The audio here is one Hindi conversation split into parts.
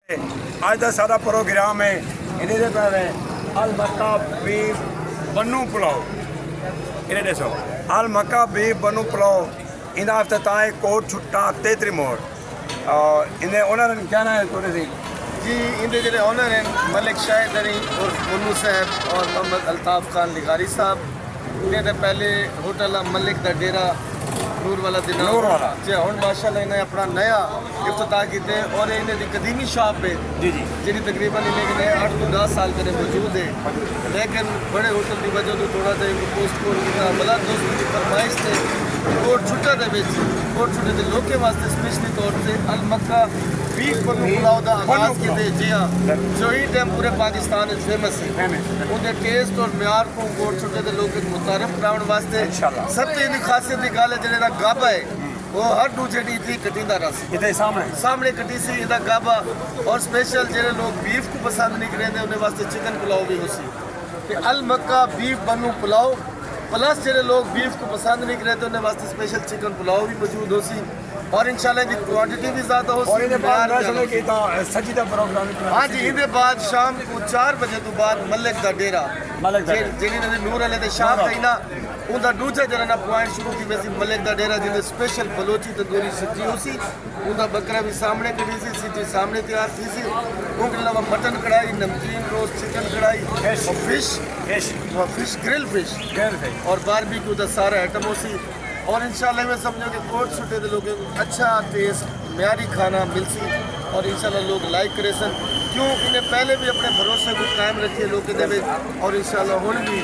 आज का सारा प्रोग्राम है इन्हें पे अल मक्का बीफ बनू पुलाव इन्हें दसो अल मक्का बीफ बनू पुलाव इन अफ्ताह कोट छुट्टा तेतरी मोड़ और इन्हें ओनर क्या ना है थोड़ी सी जी इनके जो ऑनर हैं मलिक शाहिद अली और मुन्नू साहब और मोहम्मद अल्ताफ़ खान लिगारी साहब इन्हें तो पहले होटल मलिक दा डेरा नूर वाला दिन नूर वाला जी हम माशाल्लाह इन्हें अपना नया इफ्तिताह किए और इन्हें कदीमी शॉप है जी जी जी तकरीबन इन्हें 8 to 10 साल पहले मौजूद है लेकिन बड़े होटल की वजह तो थोड़ा सा पोस्ट कोड की बला दोस्तों की फरमाइश से कोट छुट्टा के कोट छुट्टे के लोग के वास्ते स्पेशली तौर से अल मक्का बीफ बनू पुलाव का आगाज किए जी हाँ जो ही टाइम पूरे पाकिस्तान में फेमस है उनके टेस्ट और म्यार को कोट छुट्टे के लोग मुतारफ कराने वास्ते सब तो इनकी खासियत की गल है जो गाबा है वो हर दूसरे डी थी कटीदा रस इधर सामने कटी सी इधर गाबा और स्पेशल जो लोग बीफ को पसंद नहीं करेंगे उन्हें वास्ते चिकन पुलाव भी हो सी अल मक्का बीफ बनू पुलाव प्लस जो लोग बीफ को पसंद नहीं करते उन्हें वास्ते स्पेशल चिकन पुलाव भी मौजूद हो सी और इंशाल्लाह की क्वांटिटी भी ज़्यादा हो सी हाँ जी इनके बाद शाम को 4 बजे तो बाद मलिक का डेरा जिन्हें नूर वाले के शाम कहीं ना उनका दूसरा जरा पॉइंट शुरू की वैसे मलिक का डेरा जिन्हें स्पेशल बलोची तंदूरी सब्जी हो सी उनका बकरा भी सामने कड़ी सी सब्जी सामने तैयार थी सी उनके अलावा मटन कढ़ाई नमकीन रोस्ट चिकन कढ़ाई और फिश ग्रिल फिश और बारबेक्यू का सारा आइटम हो सी और इंशाल्लाह मैं समझो कि कोट छुट्टे के लोगों को अच्छा टेस्ट म्यारी खाना मिल सी और इंशाल्लाह लोग लाइक करे सन क्यों इन्हें पहले भी अपने भरोसे को कायम रखिए लोग देवे और इंशाल्लाह हुन भी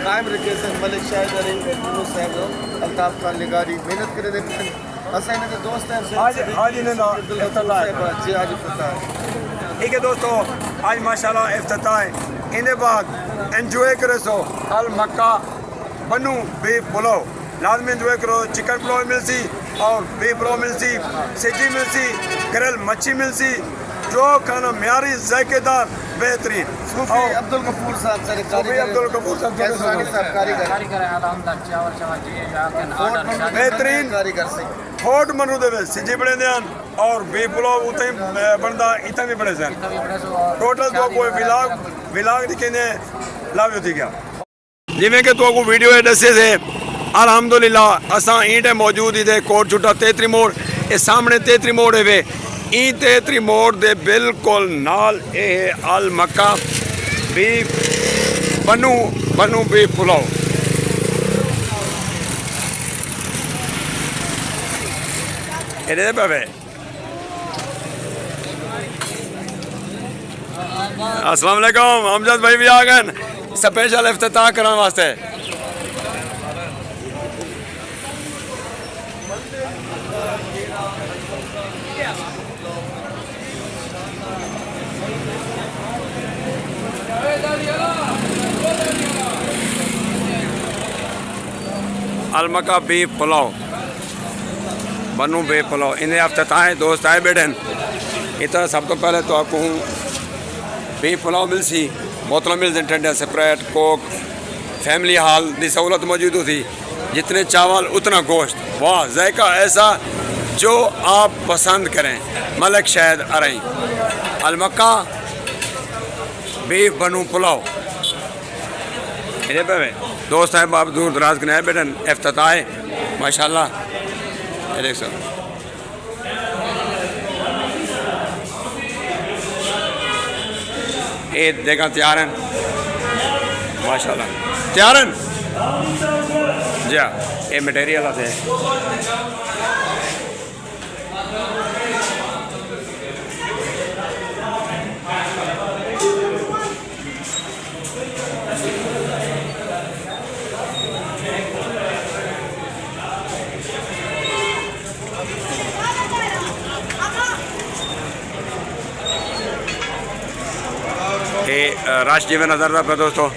कायम रखे सन मलिक शाहिद अली मुन्नू साहब अल्ताफ़ खान लिगारी मेहनत करे दे असा इन्हें दोस्त हैं आज इन्हें जी आज इफ्तिताह ठीक है दोस्तों आज माशाल्लाह इफ्तिताह है इन्हें बाद एंजॉय करे सो अल मक्का बनू बीफ पुलाव लाजमी एंजॉय करो चिकन पुलाव मिल सी और बीफ पुलाव मिल सी सब्जी मिल सी ग्रिल मच्छी मिल सी जो खाना म्यारी जायकेदार बेहतरीन अब्दुल गफूर साहब बेहतरीन कारीगर से फोर्ट मनु दे सब्जी बने दैन और बीफ पुलाव उते बनदा इतना भी बने सन टोटल तो कोई विलाग दिखने लाभ थी गया जिमें कि तो को वीडियो दसे से अल्हम्दुलिल्लाह असा ईटे मौजूद ही थे कोट छुट्टा तेतरी मोड़ ये सामने तेतरी मोड़ है वे ई तेतरी मोड़ दे बिल्कुल नाल ए अल मक्का बीफ बनू बीफ पुलाव ये पे अस्सलाम वालेकुम अमजद भाई भी आ गए स्पेशल इफ्तिताह करने वास्ते अल मक्का बीफ पुलाव बनू बीफ पुलाव इन्हें इफ्तिताह दोस्त आए बैठे इतना सब तो पहले तो आपको बीफ पुलाव मिल सी बोतल मिल सी ठंडा स्प्राइट कोक फैमिली हॉल की सहूलत मौजूद थी जितने चावल उतना गोश्त वाह जायका ऐसा जो आप पसंद करें मलिक शाहिद अली अल मक्का बीफ बनू पुलाव इधर पे दोस्त हैं बाप दूर दराज के नए बेटन इफ्तिताह माशाल्लाह देख सो ये देखा तैयार हैं माशाल्लाह तैयार हैं जी हाँ ये मटेरियल आते हैं राश जी में नजर रखा दोस्तों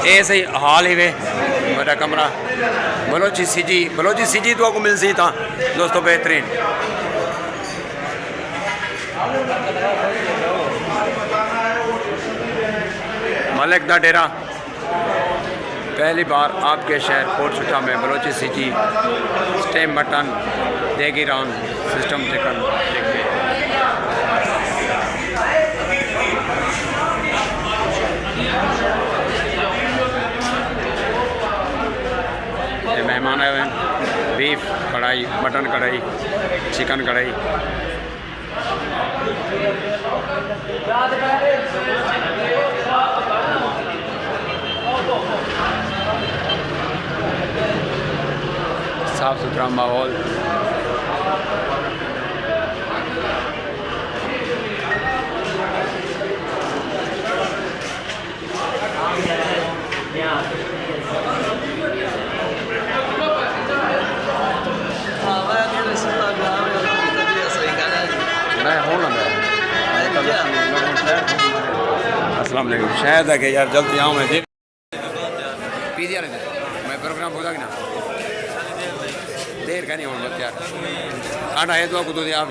ये सही हाल ही वे मेरा कमरा बलोची सीजी तो आपको मिल सी था दोस्तों बेहतरीन। मलिक दा डेरा। पहली बार आपके शहर कोटशुठा में बलोची सिटी स्टेम मटन देगी राउंड सिस्टम चिकन देखिए। ये मेहमान आए हुए हैं। बीफ कढ़ाई, मटन कढ़ाई, चिकन कढ़ाई। साफ सुथरा माहौल। मैं हूँ ना अस्सलाम वालेकुम। शायद है कि यार जल्दी आऊँ मैं पी दिया नहीं मैं प्रोग्राम होगा कि ना देर का नहीं होगा यार आटा है तो आपको दो दिया आप